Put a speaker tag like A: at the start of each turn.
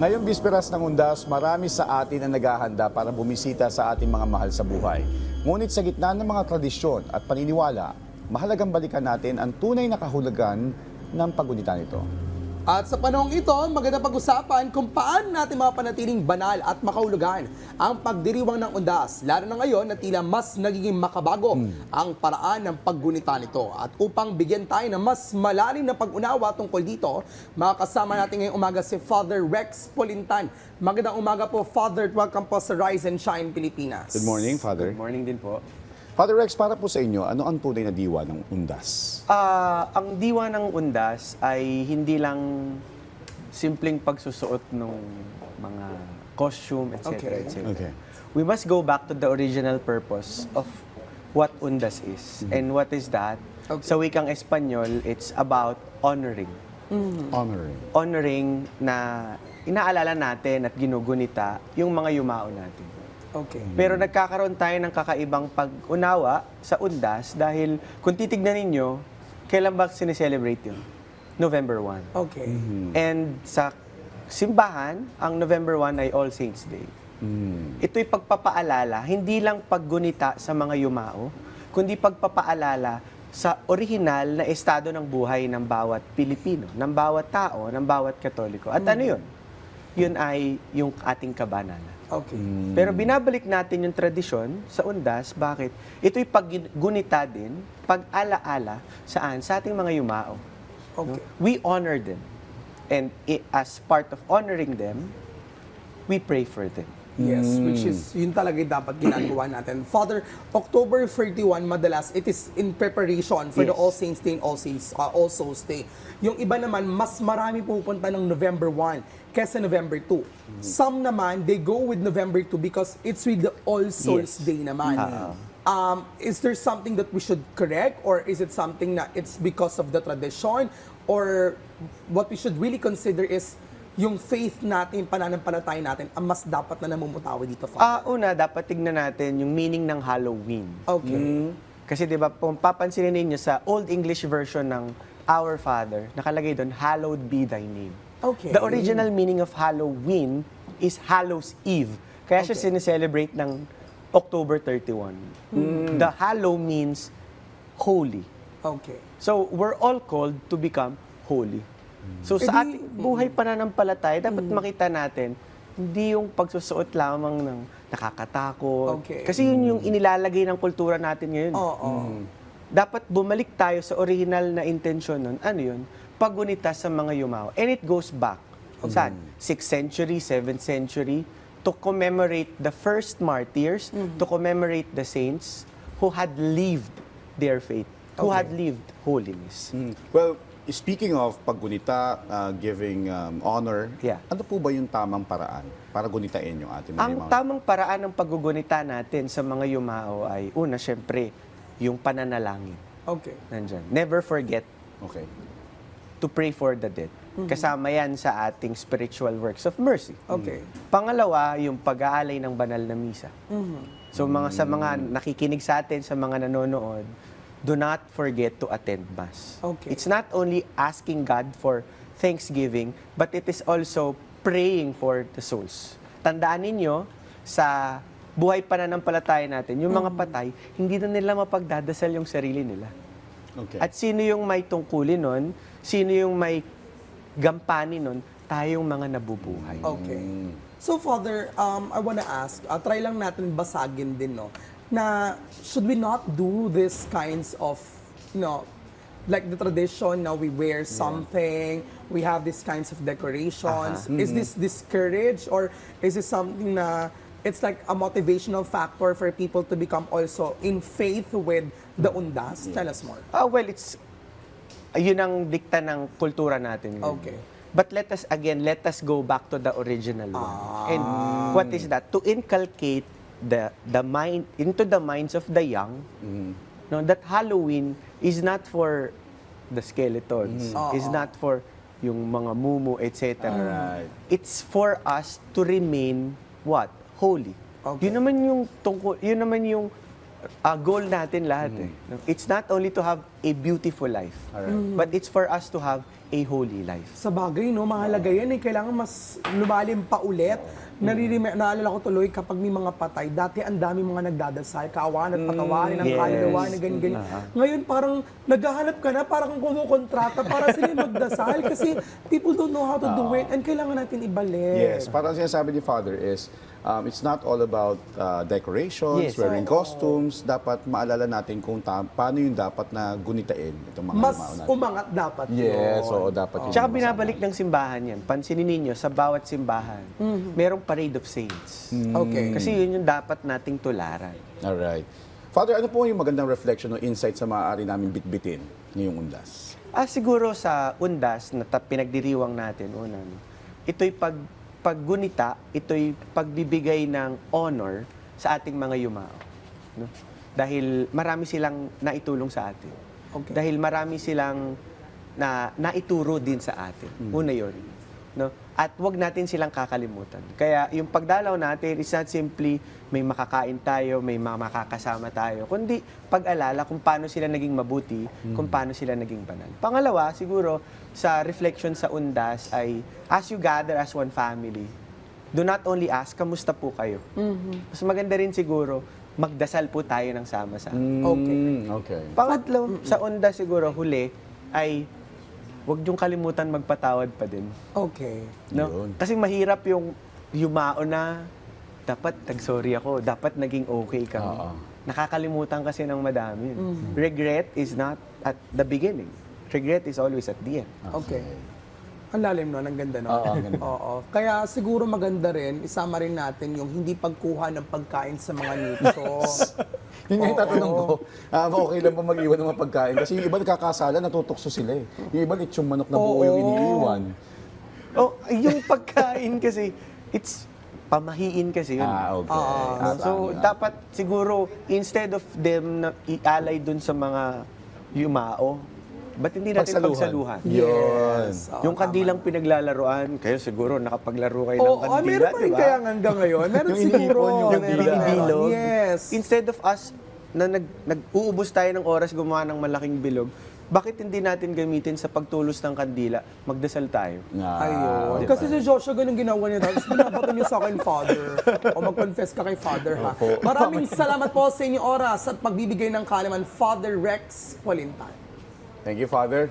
A: Ngayong bisperas ng Undas, marami sa atin ang naghahanda para bumisita sa ating mga mahal sa buhay. Ngunit sa gitna ng mga tradisyon at paniniwala, mahalagang balikan natin ang tunay na kahulugan ng paggunita nito.
B: At sa panahong ito, maganda pag-usapan kung paano natin mapanatiling banal at makahulugan ang pagdiriwang ng undas, lalo na ngayon na tila mas nagiging makabago ang paraan ng paggunita nito. At upang bigyan tayo ng mas malalim na pag-unawa tungkol dito, makakasama natin ngayong umaga si Father Rex Polintan. Magandang umaga po, Father, at welcome po sa Rise and Shine Pilipinas.
A: Good morning, Father.
C: Good morning din po.
A: Father Rex, para po sa inyo, ano ang tunay na diwa ng Undas?
C: Ang diwa ng undas ay hindi lang simpleng pagsusuot ng mga costume, etc.
B: Okay.
C: etc.
A: Okay.
C: We must go back to the original purpose of what undas is. And what is that?
B: Okay.
C: Sa wikang Espanyol, it's about honoring.
A: Honoring.
C: Honoring na inaalala natin at ginugunita yung mga yumao natin.
B: Okay.
C: Pero nagkakaroon tayo ng kakaibang pag-unawa sa undas dahil kung titignan ninyo, kailan ba sineselebrate yun? November 1.
B: Okay.
C: And sa simbahan, ang November 1 ay All Saints Day. Ito'y pagpapaalala, hindi lang paggunita sa mga yumao, kundi pagpapaalala sa orihinal na estado ng buhay ng bawat Pilipino, ng bawat tao, ng bawat Katoliko. At ano yun? Yun ay yung ating kabanalan.
B: Okay.
C: Pero binabalik natin yung tradisyon sa undas. Bakit? Ito'y paggunita din, pag-alaala saan? Sa ating mga yumao.
B: Okay.
C: We honor them. And as part of honoring them, we pray for them.
B: Yes, which is, yun talaga yung dapat ginagawa natin. Father, October 31, madalas, it is in preparation for the
C: Yes.
B: All Saints Day and All Souls Day. Yung iba naman, mas marami pupunta ng November 1 kesa November 2. Some naman, they go with November 2 because it's with the All Souls
C: Yes.
B: Day naman. Is there something that we should correct, or is it something na it's because of the tradition, or what we should really consider is yung faith natin, pananampalataya natin, ang mas dapat na namumutawi dito, Father?
C: Una, dapat tignan natin yung meaning ng Halloween.
B: Okay.
C: Kasi di ba, kung papansinin ninyo sa Old English version ng Our Father, nakalagay doon, Hallowed be thy name.
B: Okay.
C: The original meaning of Halloween is Hallows Eve. Kaya siya
B: Okay.
C: sineselebrate ng October 31. The Hallow means holy.
B: Okay.
C: So, we're all called to become holy. So, sa
B: Edi-
C: ating buhay pananampalataya, dapat makita natin, hindi yung pagsusuot lamang ng nakakatakot.
B: Okay.
C: Kasi yun yung inilalagay ng kultura natin ngayon.
B: Oo.
C: Dapat bumalik tayo sa original na intensyon nun. Ano yun? Paggunita sa mga yumao. And it goes back. Saan? 6th century, 7th century, to commemorate the first martyrs, to commemorate the saints who had lived their faith, who
B: Okay.
C: had lived holiness.
A: Well, speaking of paggunita, giving honor,
C: Yeah.
A: ano po ba yung tamang paraan para gunitain yung ating mga
C: Ang
A: yumao?
C: tamang paraan ng paggugunita natin sa mga yumao ay, una, syempre, yung pananalangin.
B: Okay.
C: Nandyan. Never forget
A: Okay.
C: to pray for the dead. Kasama yan sa ating spiritual works of mercy.
B: Okay.
C: Pangalawa, yung pag-aalay ng banal na misa. So sa mga nakikinig sa atin, sa mga nanonood, do not forget to attend Mass.
B: Okay.
C: It's not only asking God for thanksgiving, but it is also praying for the souls. Tandaan ninyo, sa buhay pananampalataya natin, yung mga patay, hindi na nila mapagdadasal yung sarili nila.
A: Okay.
C: At sino yung may tungkulin nun? Sino yung may gampanin nun? Tayong mga nabubuhay.
B: Okay. So, Father, I wanna ask, try lang natin basagin din, no, na should we not do these kinds of, like the tradition, now we wear something, we have these kinds of decorations. Is this discouraged, or is this something na it's like a motivational factor for people to become also in faith with the undas? Tell us more.
C: Well, yun ang dikta ng kultura natin ngayon.
B: Okay.
C: But let us go back to the original one. And what is that? To inculcate the mind into the minds of the young, no, that Halloween is not for the skeletons, is not for yung mga mumu, etc.
A: Alright.
C: It's for us to remain what? Holy.
B: Okay.
C: Yun naman yung goal natin lahat. No? It's not only to have a beautiful life,
A: Alright.
C: but it's for us to have a holy life.
B: Sa bagay, no, mahalaga yan eh. Kailangan mas lumalim pa ulit. Naalala ko tuloy kapag may mga patay, dati ang dami mga nagdadasal, kaawahan at patawarin ang
C: yes.
B: kaluluwa na ganyan-ganyan. Ngayon parang naghahanap ka na, parang kumukontrata para sila magdasal kasi people don't know how to do it and kailangan natin ibalik.
A: Yes, parang sinasabi ni Father is, it's not all about decorations,
C: Yes.
A: wearing costumes. Dapat maalala natin kung paano yung dapat na gunitain itong mga
B: Mas
A: yumao natin.
B: umangat dapat
A: Yes,
B: yun.
A: oo, dapat yun.
C: Tsaka
A: yung
C: binabalik ng simbahan yan. Pansinin ninyo, sa bawat simbahan, merong parade of saints.
B: Okay.
C: Kasi yun yung dapat nating tularan.
A: Alright. Father, ano po yung magandang reflection o insight sa maaari namin bitbitin ngayong undas?
C: Siguro sa undas na pinagdiriwang natin, unang, ito'y paggunita, ito'y pagbibigay ng honor sa ating mga yumao. No? Dahil marami silang naitulong sa atin.
B: Okay.
C: Dahil marami silang naituro din sa atin. Una yun. No? At wag natin silang kakalimutan. Kaya yung pagdalaw natin is not simply may makakain tayo, may makakasama tayo, kundi pag-alala kung paano sila naging mabuti, kung paano sila naging banal. Pangalawa, siguro, sa reflection sa undas ay, as you gather as one family, do not only ask, kamusta po kayo? Mas maganda rin siguro, magdasal po tayo ng sama-sama.
A: Okay.
C: Pangatlo, sa undas siguro, huli, ay huwag niyong kalimutan magpatawad pa din.
B: Okay.
C: No?
A: Yun.
C: Kasi mahirap yung yumao na dapat nag-sorry ako, dapat naging okay kami.
A: Oo.
C: Nakakalimutan kasi ng madami yun. Regret is not at the beginning. Regret is always at the end.
B: Okay. Ang lalim no, ang ganda no.
A: Oo, ang ganda.
B: Oo. Kaya siguro maganda rin, isama rin natin yung hindi pagkuha ng pagkain sa mga nicho.
A: Yun nga yung tatanong ko, okay lang ba mag-iwan ng mga pagkain? Kasi yung iba nagkakasala, natutokso sila eh. Yung iba litsong manok na buo yung iniiwan.
C: Oh, yung pagkain kasi, it's pamahiin kasi yun.
A: Okay.
C: So, dapat siguro, instead of them na ialay dun sa mga yumao, ba't hindi natin pagsaluhan?
A: Yun.
C: Yung kandilang pinaglalaroan, kayo siguro nakapaglaro kayo ng
B: Oo,
C: kandila,
B: meron pa rin
C: di ba?
B: kaya hanggang ngayon. Meron
A: Yung
B: siguro.
A: iniipon, yung
B: meron,
C: binibilog.
B: Yes.
C: Instead of us na nag-uubos tayo ng oras gumawa ng malaking bilog, bakit hindi natin gamitin sa pagtulos ng kandila, magdasal tayo?
B: Ayun.
A: okay.
B: Kasi si Joshua ganun ginawa niya. Tapos binabato niya sa akin, Father. O mag-confess ka kay Father, ha? Maraming salamat po sa inyong oras at pagbibigay ng kalaman, Father Rex Polintan.
A: Thank you, Father.